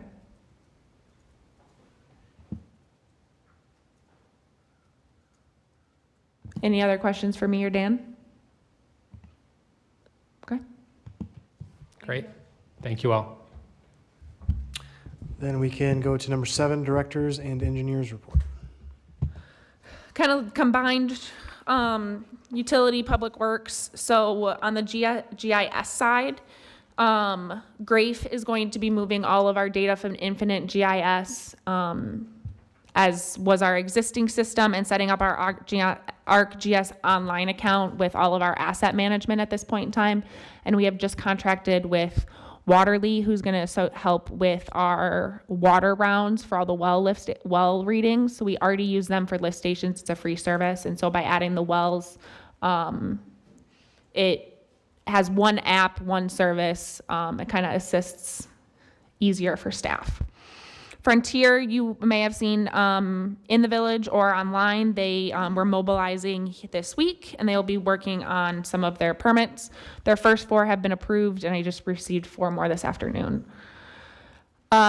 Any other questions for me or Dan? Okay. Great. Thank you all. Then we can go to number 7, directors and engineers report. Kind of combined utility, public works. So on the GIS side, Grafe is going to be moving all of our data from Infinite GIS, as was our existing system, and setting up our ArcGIS online account with all of our asset management at this point in time. And we have just contracted with Waterly, who's going to help with our water rounds for all the well readings. So we already use them for lift stations. It's a free service. And so by adding the wells, it has one app, one service. It kind of assists easier for staff. Frontier, you may have seen in the village or online. They were mobilizing this week, and they will be working on some of their permits. Their first 4 have been approved, and I just received 4 more this afternoon.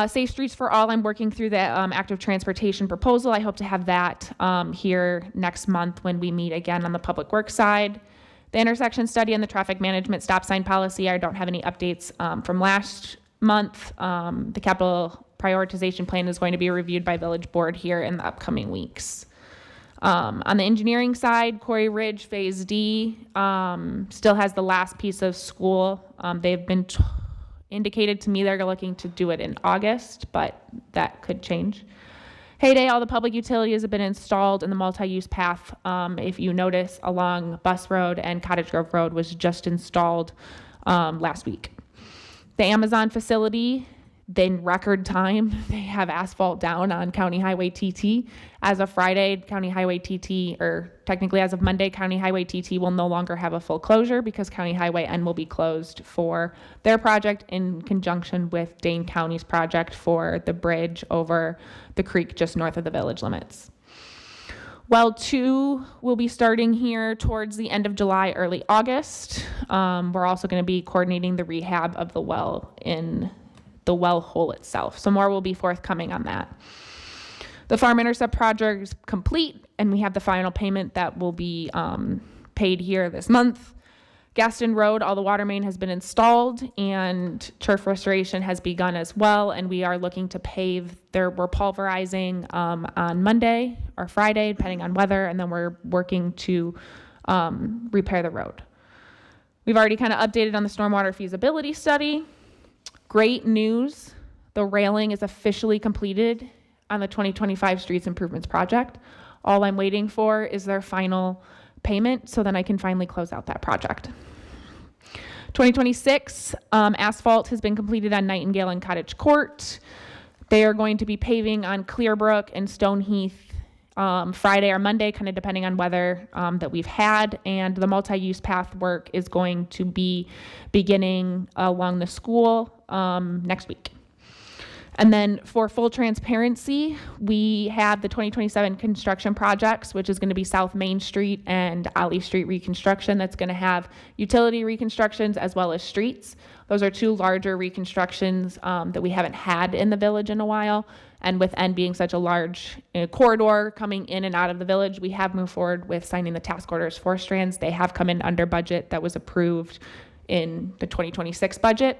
Safe Streets for All, I'm working through the active transportation proposal. I hope to have that here next month when we meet again on the public works side. The intersection study and the traffic management stop sign policy, I don't have any updates from last month. The capital prioritization plan is going to be reviewed by village board here in the upcoming weeks. On the engineering side, Quarry Ridge Phase D still has the last piece of school. They've been indicated to me they're looking to do it in August, but that could change. Heyday, all the public utilities have been installed in the multi-use path. If you notice, along Bus Road and Cottage Grove Road was just installed last week. The Amazon facility, in record time, they have asphalt down on County Highway TT. As of Friday, County Highway TT, or technically as of Monday, County Highway TT will no longer have a full closure because County Highway N will be closed for their project in conjunction with Dane County's project for the bridge over the creek just north of the village limits. Well 2 will be starting here towards the end of July, early August. We're also going to be coordinating the rehab of the well in the well hole itself. So more will be forthcoming on that. The farm intercept project is complete, and we have the final payment that will be paid here this month. Gaston Road, all the water main has been installed, and turf restoration has begun as well, and we are looking to pave. We're pulverizing on Monday or Friday, depending on weather, and then we're working to repair the road. We've already kind of updated on the stormwater feasibility study. Great news, the railing is officially completed on the 2025 Streets Improvements Project. All I'm waiting for is their final payment, so then I can finally close out that project. 2026, asphalt has been completed on Nightingale and Cottage Court. They are going to be paving on Clearbrook and Stoneheath Friday or Monday, kind of depending on weather that we've had. And the multi-use path work is going to be beginning along the school next week. And then for full transparency, we have the 2027 construction projects, which is going to be South Main Street and Ollie Street reconstruction. That's going to have utility reconstructions as well as streets. Those are 2 larger reconstructions that we haven't had in the village in a while. And with N being such a large corridor coming in and out of the village, we have moved forward with signing the task orders for strands. They have come in under budget that was approved in the 2026 budget.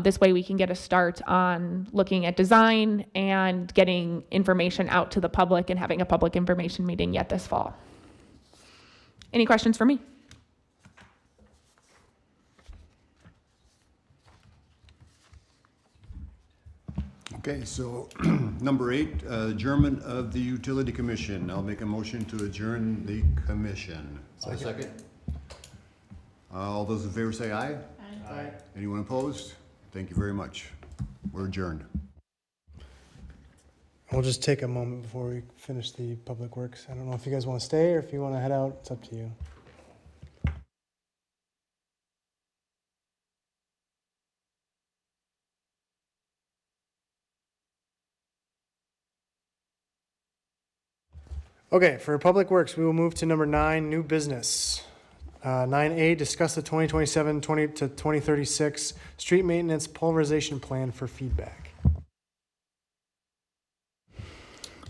This way we can get a start on looking at design and getting information out to the public and having a public information meeting yet this fall. Any questions for me? Okay, so number 8, adjournment of the Utility Commission. I'll make a motion to adjourn the commission. Second. All those in favor say aye. Aye. Anyone opposed? Thank you very much. We're adjourned. We'll just take a moment before we finish the public works. I don't know if you guys want to stay or if you want to head out. It's up to you. Okay, for Public Works, we will move to number 9, new business. 9A, discuss the 2027 to 2036 street maintenance pulverization plan for feedback.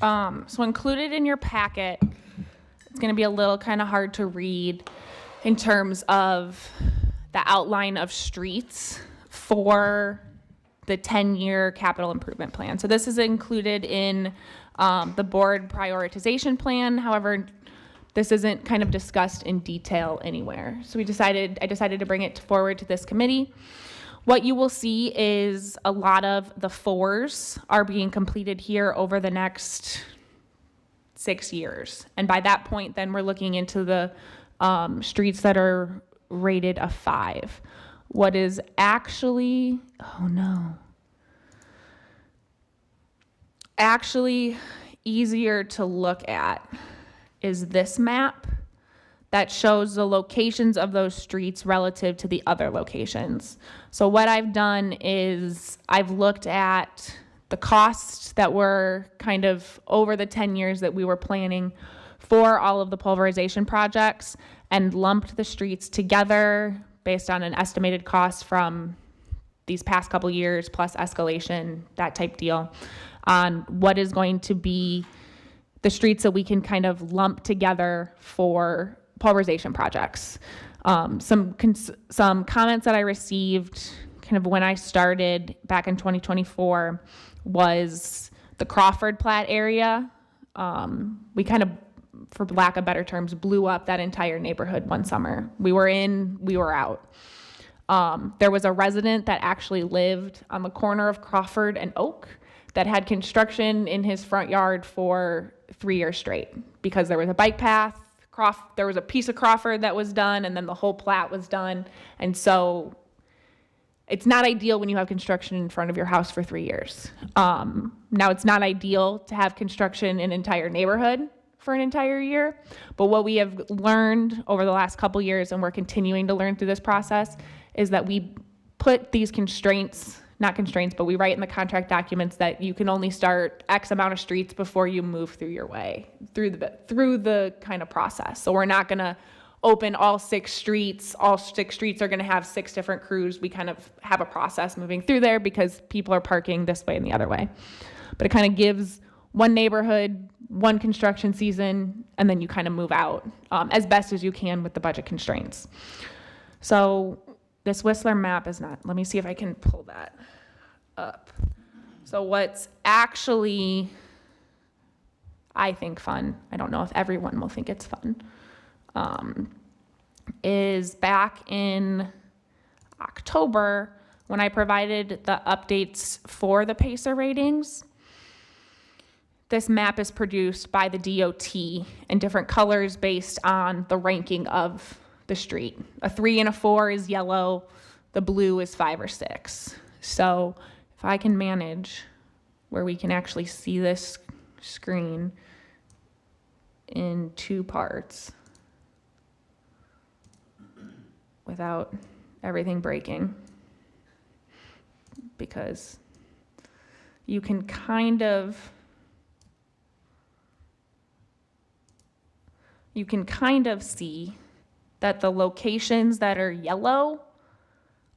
So included in your packet, it's going to be a little kind of hard to read in terms of the outline of streets for the 10-year capital improvement plan. So this is included in the board prioritization plan. However, this isn't kind of discussed in detail anywhere. So I decided to bring it forward to this committee. What you will see is a lot of the 4s are being completed here over the next 6 years. And by that point, then we're looking into the streets that are rated a 5. What is actually, actually easier to look at is this map that shows the locations of those streets relative to the other locations. So what I've done is I've looked at the costs that were kind of over the 10 years that we were planning for all of the pulverization projects and lumped the streets together based on an estimated cost from these past couple years plus escalation, that type deal, on what is going to be the streets that we can kind of lump together for pulverization projects. Some comments that I received kind of when I started back in 2024 was the Crawford Plat area. We kind of, for lack of better terms, blew up that entire neighborhood one summer. We were in, we were out. There was a resident that actually lived on the corner of Crawford and Oak that had construction in his front yard for 3 years straight because there was a bike path, there was a piece of Crawford that was done, and then the whole plat was done. And so it's not ideal when you have construction in front of your house for 3 years. Now, it's not ideal to have construction in an entire neighborhood for an entire year, but what we have learned over the last couple years, and we're continuing to learn through this process, is that we put these constraints, not constraints, but we write in the contract documents that you can only start X amount of streets before you move through your way, through the kind of process. So we're not gonna open all 6 streets. All 6 streets are gonna have 6 different crews. We kind of have a process moving through there because people are parking this way and the other way. But it kind of gives one neighborhood, one construction season, and then you kind of move out as best as you can with the budget constraints. So this Whistler map is not, let me see if I can pull that up. So what's actually, I think, fun, I don't know if everyone will think it's fun, is back in October when I provided the updates for the PACER ratings. This map is produced by the DOT in different colors based on the ranking of the street. A 3 and a 4 is yellow, the blue is 5 or 6. So if I can manage where we can actually see this screen in 2 parts without everything breaking, because you can kind of see that the locations that are yellow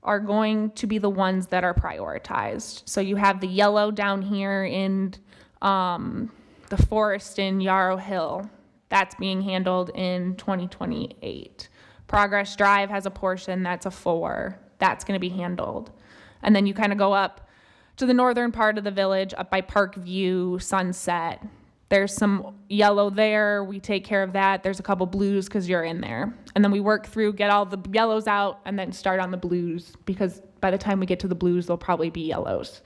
are going to be the ones that are prioritized. So you have the yellow down here in the forest in Yarrow Hill. That's being handled in 2028. Progress Drive has a portion that's a 4. That's going to be handled. And then you kind of go up to the northern part of the village, up by Parkview, Sunset. There's some yellow there. We take care of that. There's a couple blues because you're in there. And then we work through, get all the yellows out, and then start on the blues, because by the time we get to the blues, there'll probably be yellows.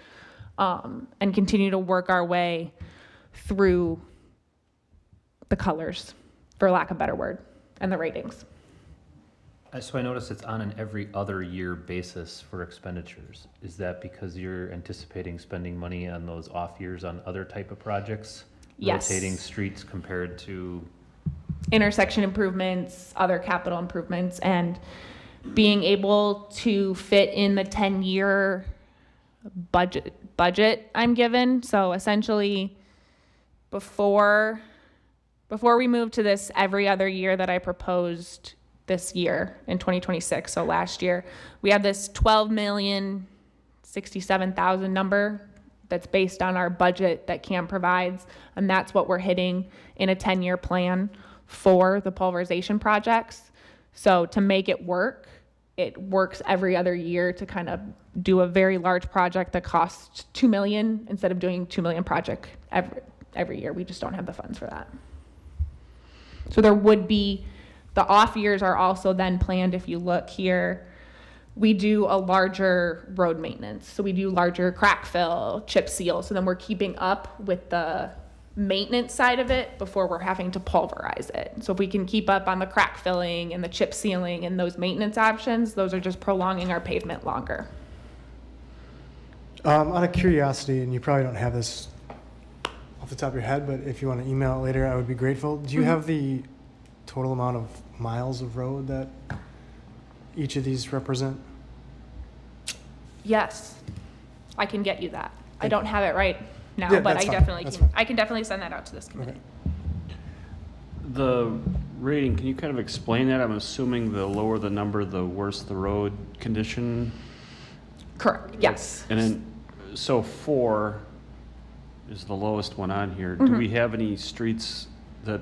And continue to work our way through the colors, for lack of a better word, and the ratings. So I noticed it's on an every other year basis for expenditures. Is that because you're anticipating spending money on those off years on other type of projects? Yes. Rotating streets compared to Intersection improvements, other capital improvements, and being able to fit in the 10-year budget I'm given. So essentially, before we moved to this every other year that I proposed this year in 2026, so last year, we had this $12,067,000 number that's based on our budget that CAM provides, and that's what we're hitting in a 10-year plan for the pulverization projects. So to make it works every other year to kind of do a very large project that costs $2 million instead of doing $2 million project every year. We just don't have the funds for that. So there would be, the off years are also then planned. If you look here, we do a larger road maintenance. So we do larger crack fill, chip seal. So then we're keeping up with the maintenance side of it before we're having to pulverize it. So if we can keep up on the crack filling and the chip sealing and those maintenance options, those are just prolonging our pavement longer. Out of curiosity, and you probably don't have this off the top of your head, but if you want to email it later, I would be grateful. Do you have the total amount of miles of road that each of these represent? Yes, I can get you that. I don't have it right now, Yeah, but that's I fine. definitely That's can, fine. I can definitely send that out to this committee. The rating, can you kind of explain that? I'm assuming the lower the number, the worse the road condition. Correct, yes. And then, so 4 is the lowest one on here. Do we have any streets that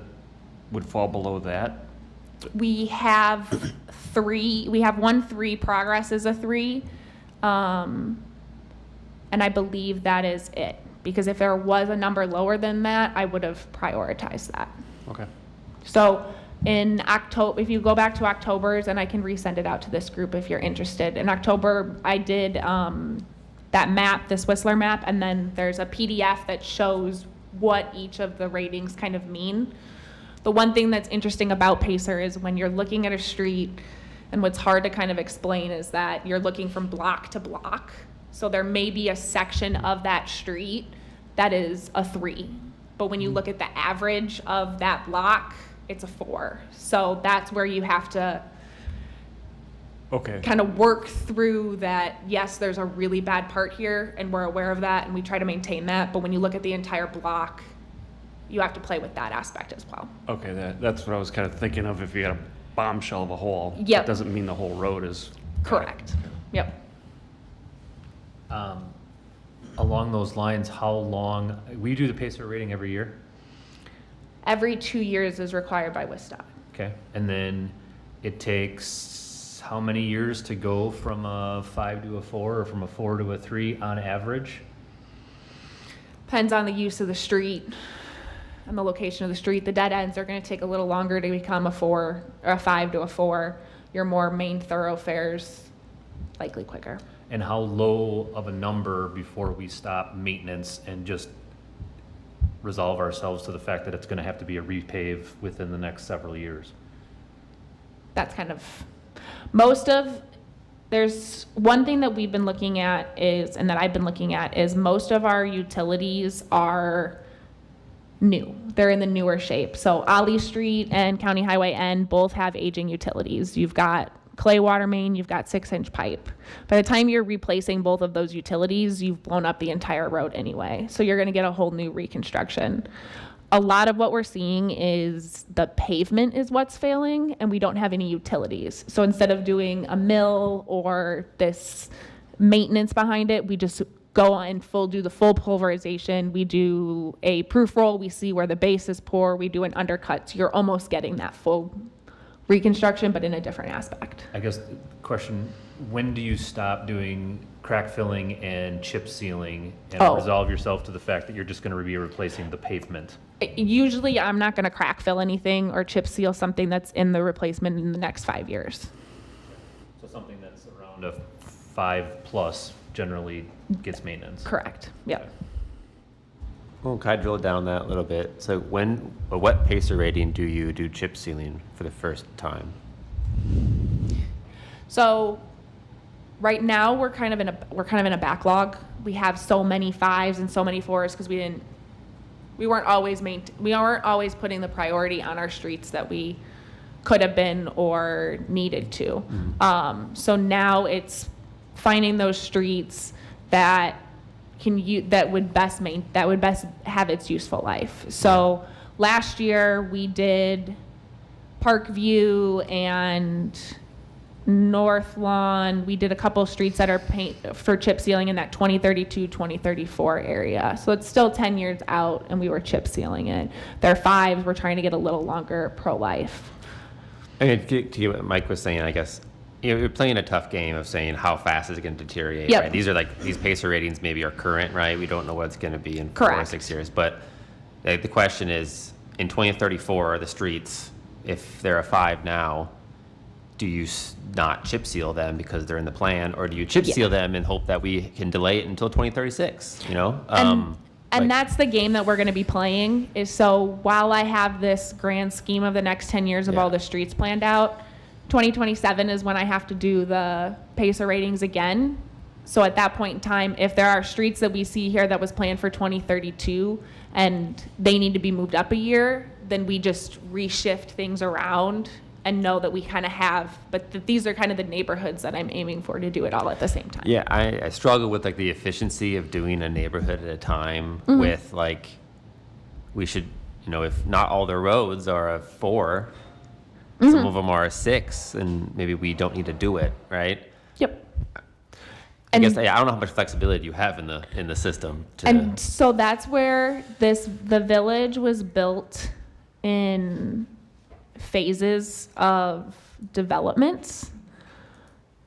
would fall below that? We have 3, we have 1-3, progress is a 3. And I believe that is it. Because if there was a number lower than that, I would have prioritized that. Okay. So in October, if you go back to October's, and I can resend it out to this group if you're interested. In October, I did that map, this Whistler map, and then there's a PDF that shows what each of the ratings kind of mean. The one thing that's interesting about Pacer is when you're looking at a street, and what's hard to kind of explain is that you're looking from block to block. So there may be a section of that street that is a 3. But when you look at the average of that block, it's a 4. So that's where you have to Okay. kind of work through that. Yes, there's a really bad part here, and we're aware of that, and we try to maintain that. But when you look at the entire block, you have to play with that aspect as well. Okay, that's what I was kind of thinking of. If you got a bombshell of a hole, Yep. it doesn't mean the whole road is. Correct. Yep. Along those lines, how long, we do the Pacer rating every year, Every 2 years is required by WISDOT. okay? And then it takes how many years to go from a 5 to a 4 or from a 4 to a 3 on average? Depends on the use of the street and the location of the street. The dead ends are going to take a little longer to become a 4 or a 5 to a 4. Your more main thoroughfares, likely quicker. And how low of a number before we stop maintenance and just resolve ourselves to the fact that it's gonna have to be a repave within the next several years? That's kind of, there's one thing that we've been looking at is, and that I've been looking at is most of our utilities are new. They're in the newer shape. So Ollie Street and County Highway N both have aging utilities. You've got clay water main, you've got 6-inch pipe. By the time you're replacing both of those utilities, you've blown up the entire road anyway. So you're gonna get a whole new reconstruction. A lot of what we're seeing is the pavement is what's failing, and we don't have any utilities. So instead of doing a mill or this maintenance behind it, we just go and do the full pulverization. We do a proof roll, we see where the base is poor, we do an undercut. So you're almost getting that full reconstruction, but in a different aspect. I guess the question, when do you stop doing crack filling and chip sealing and resolve yourself to the fact that you're just gonna be replacing the pavement? Usually I'm not gonna crack fill anything or chip seal something that's in the replacement in the next 5 years. So something that's around a 5+ generally gets maintenance? Correct, yep. Well, can I drill down on that a little bit? So what Pacer rating do you do chip sealing for the first time? So right now we're kind of in a backlog. We have so many 5s and so many 4s because we weren't always putting the priority on our streets that we could have been or needed to. So now it's finding those streets that would best have its useful life. So last year we did Parkview and North Lawn. We did a couple of streets that are for chip sealing in that 2032, 2034 area. So it's still 10 years out and we were chip sealing it. They're 5s, we're trying to get a little longer pro-life. I mean, to get what Mike was saying, I guess, you're playing a tough game of saying how fast is it going to deteriorate, Yep. right? These Pacer ratings maybe are current, right? We don't know what it's going to be in 4 or Correct. 6 years. But the question is, in 2034, the streets, if they're a 5 now, do you not chip seal them because they're in the plan, or do you chip seal them and hope that we can delay it until 2036, you know? And that's the game that we're going to be playing is, so while I have this grand scheme of the next 10 years of all the streets planned out, 2027 is when I have to do the Pacer ratings again. So at that point in time, if there are streets that we see here that was planned for 2032 and they need to be moved up a year, then we just reshift things around and know that we kind of have, but that these are kind of the neighborhoods that I'm aiming for to do it all at the same time. Yeah, I struggle with like the efficiency of doing a neighborhood at a time Mm-hmm. with like, we should, if not all the roads are a 4, Mm-hmm. some of them are a 6, and maybe we don't need to do it, right? Yep. I guess, I don't know how much flexibility you have in the system to. And so that's where the village was built in phases of developments.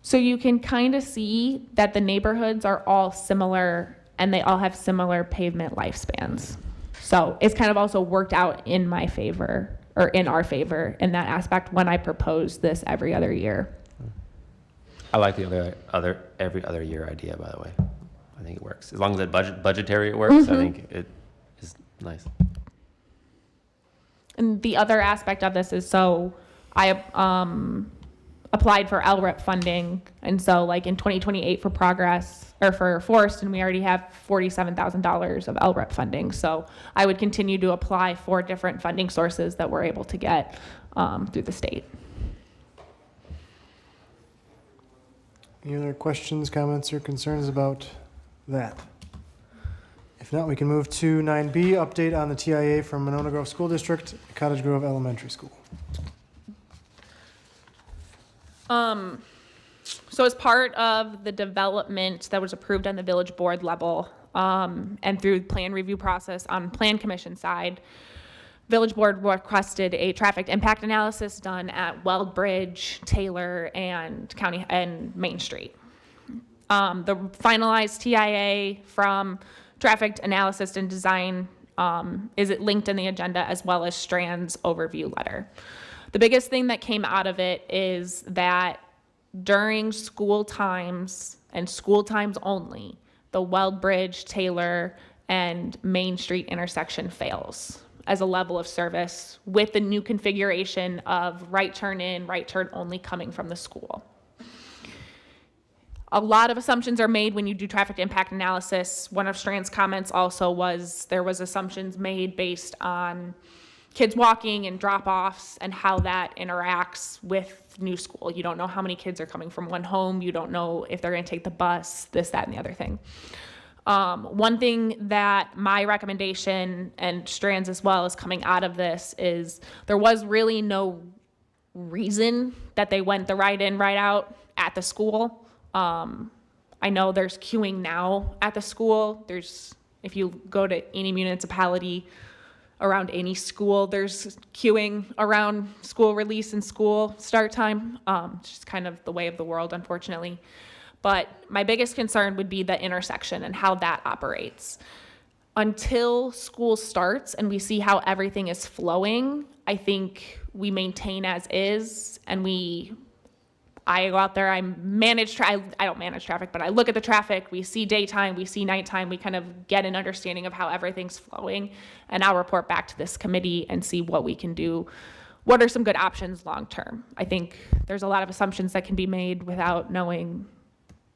So you can kind of see that the neighborhoods are all similar and they all have similar pavement lifespans. So it's kind of also worked out in my favor, or in our favor in that aspect when I proposed this every other year. I like the every other year idea, by the way. I think it works. As long as it budgetary it works, I think it is nice. And the other aspect of this is, so I applied for LRIP funding, and so like in 2028 for Progress, or for Forest, and we already have $47,000 of LRIP funding. So I would continue to apply for different funding sources that we're able to get through the state. Any other questions, comments, or concerns about that? If not, we can move to 9B, update on the TIA from Monona Grove School District, Cottage Grove Elementary School. So as part of the development that was approved on the village board level, and through plan review process on plan commission side, village board requested a traffic impact analysis done at Weld Bridge, Taylor, and Main Street. The finalized TIA from traffic analysis and design is linked in the agenda, as well as Strand's overview letter. The biggest thing that came out of it is that during school times and school times only, the Weld Bridge, Taylor, and Main Street intersection fails as a level of service with the new configuration of right turn in, right turn only coming from the school. A lot of assumptions are made when you do traffic impact analysis. One of Strand's comments also was there was assumptions made based on kids walking and drop-offs and how that interacts with new school. You don't know how many kids are coming from one home. You don't know if they're going to take the bus, this, that, and the other thing. One thing that my recommendation, and Strand's as well, is coming out of this is there was really no reason that they went the right in, right out at the school. I know there's queuing now at the school. If you go to any municipality around any school, there's queuing around school release and school start time. It's just kind of the way of the world, unfortunately. But my biggest concern would be the intersection and how that operates. Until school starts and we see how everything is flowing, I think we maintain as is, and I go out there, I don't manage traffic, but I look at the traffic, we see daytime, we see nighttime, we kind of get an understanding of how everything's flowing, and I'll report back to this committee and see what we can do. What are some good options long-term? I think there's a lot of assumptions that can be made without knowing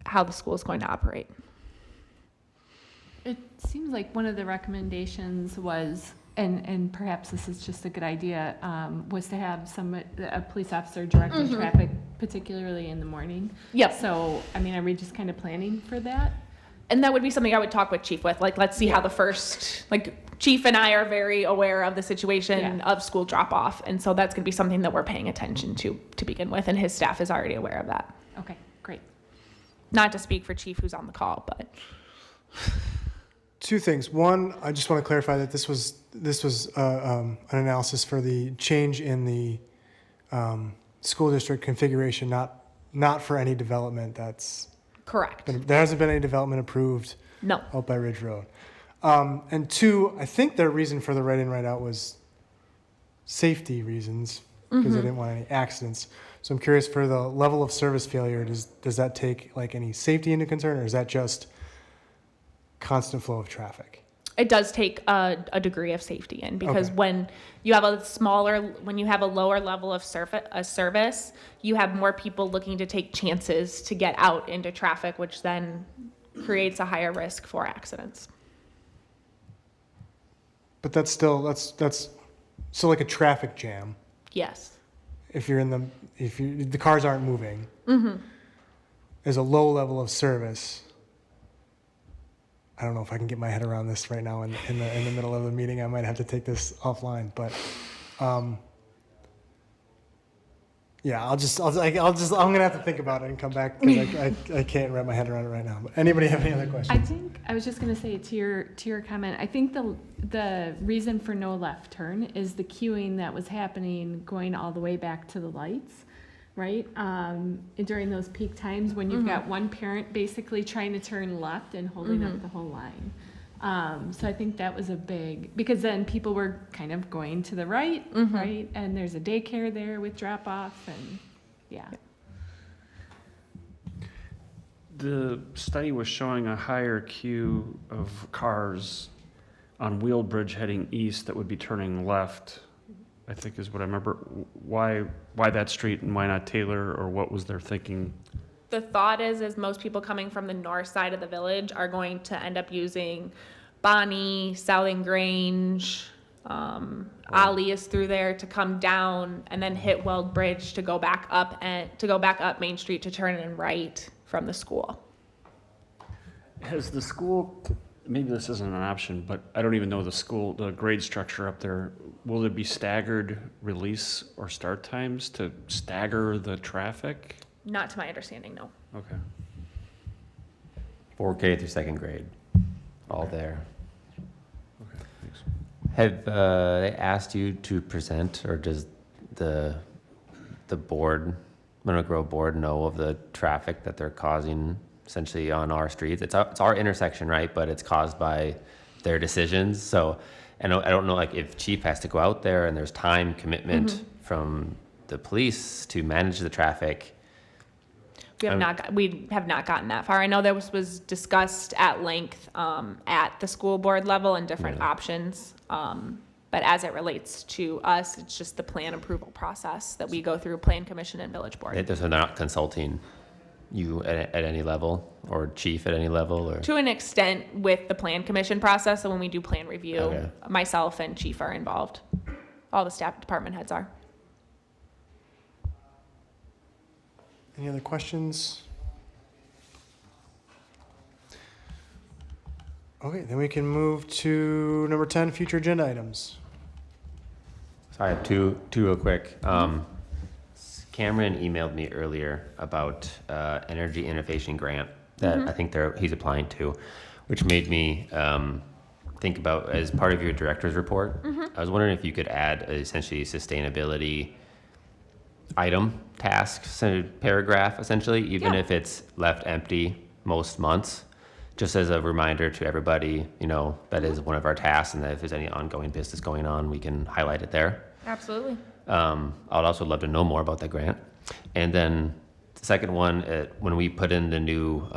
how the school is going to operate. It seems like one of the recommendations was, and perhaps this is just a good idea, was to have a police officer directing traffic, particularly in the morning. Yep. So, I mean, are we just kind of planning for that? And that would be something I would talk with Chief with. Like, let's see how Chief and I are very aware of the situation of school drop-off. And so that's going to be something that we're paying attention to begin with. And his staff is already aware of that. Okay, great. Not to speak for Chief who's on the call, but. Two things. One, I just want to clarify that this was an analysis for the change in the school district configuration, not for any development that's Correct. there hasn't been any development approved. No. Out by Ridge Road. And two, I think their reason for the right-in, right-out was safety reasons, because they didn't want any accidents. So I'm curious, for the level of service failure, does that take like any safety into concern, or is that just constant flow of traffic? It does take a degree of safety in, because Okay. when you have a lower level of service, you have more people looking to take chances to get out into traffic, which then creates a higher risk for accidents. But that's still like a traffic jam. Yes. if the cars aren't moving, is a low level of service. I don't know if I can get my head around this right now in the middle of the meeting. I might have to take this offline, but yeah, I'm gonna have to think about it and come back because I can't wrap my head around it right now. But anybody have any other questions? I was just gonna say to your comment, I think the reason for no left turn is the queuing that was happening going all the way back to the lights, right? During those peak times when you've got one parent basically trying to turn left and holding up the whole line. So I think that was a big, because then people were kind of going to the right, right? And there's a daycare there with drop off and, yeah. The study was showing a higher queue of cars on Wheelbridge heading east that would be turning left, I think is what I remember. Why that street and why not Taylor, or what was their thinking? The thought is most people coming from the north side of the village are going to end up using Bonnie, Southern Grange, Ali is through there to come down and then hit Weld Bridge to go back up Main Street to turn in right from the school. Has the school, maybe this isn't an option, but I don't even know the grade structure up there. Will there be staggered release or start times to stagger the traffic? Not to my understanding, no. Okay. 4K through second grade, all there. Okay, thanks. Have they asked you to present, or does the board, Mineral Grove board, know of the traffic that they're causing essentially on our streets? It's our intersection, right? But it's caused by their decisions. So I don't know, like, if chief has to go out there and there's time commitment from the police to manage the traffic. We have not gotten that far. I know that was discussed at length at the school board level and different options. But as it relates to us, it's just the plan approval process that we go through, plan commission and village board. So they're not consulting you at any level, or chief at any level, or? To an extent with the plan commission process, so when we do plan review, Okay. myself and chief are involved. All the staff department heads are. Any other questions? Okay, then we can move to number 10, future agenda items. So I have two real quick. Cameron emailed me earlier about energy innovation grant that I think he's applying to, which made me think about, as part of your director's report, I was wondering if you could add essentially sustainability item, task, paragraph, essentially, even if it's left empty most months, just as a reminder to everybody, that is one of our tasks, and that if there's any ongoing business going on, we can highlight it there. Absolutely. I'd also love to know more about that grant. And then the second one, when we put in the new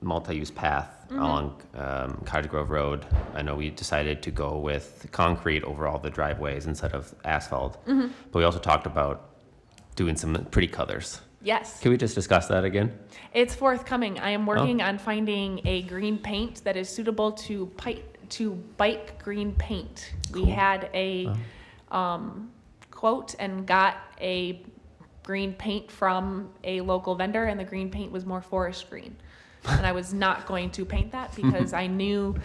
multi-use path along Cottage Grove Road, I know we decided to go with concrete over all the driveways instead of asphalt. But we also talked about doing some pretty colors. Yes. Can we just discuss that again? It's forthcoming. I am working on finding a green paint that is suitable to bike green paint. We had a quote and got a green paint from a local vendor, and the green paint was more forest green. And I was not going to paint that because I knew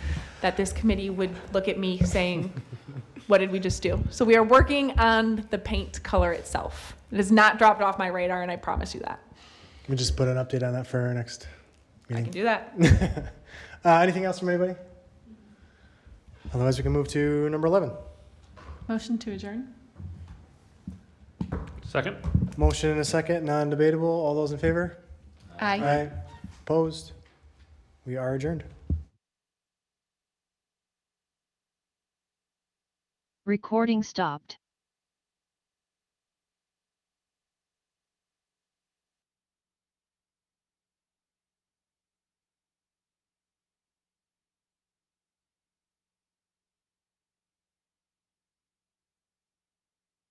that this committee would look at me saying, what did we just do? So we are working on the paint color itself. It has not dropped off my radar, and I promise you that. Can we just put an update on that for our next I meeting? can do that. Anything else from anybody? Otherwise, we can move to number 11. Motion to adjourn? Second? Motion and a second, non-debatable. All those in favor? Aye. Opposed? We are adjourned. Recording stopped.